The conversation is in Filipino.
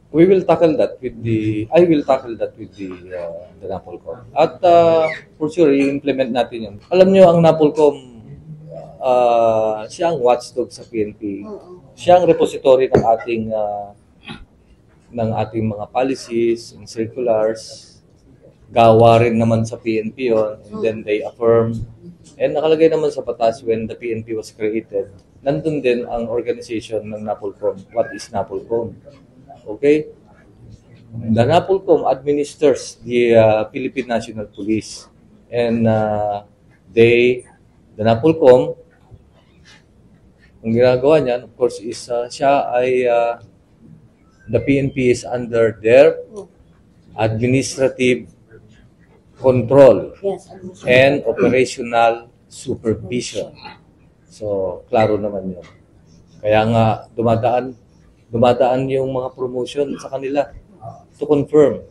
we will tackle that with I will tackle that with the NAPOLCOM. At for sure, i-implement natin yun. Alam nyo, ang NAPOLCOM, siya ang watchdog sa PNP. Siya ang repository ng ating mga policies and circulars. Gawa rin naman sa PNP yun, and then they affirm. And nakalagay naman sa batas when the PNP was created, nandun din ang organization ng NAPOLCOM. What is NAPOLCOM? Okay? The NAPOLCOM administers the Philippine National Police. And the NAPOLCOM, ang ginagawa niyan, of course, is the PNP is under their administrative control and operational supervision. So, klaro naman yun. Kaya nga, dumadaan yung mga promotion sa kanila to confirm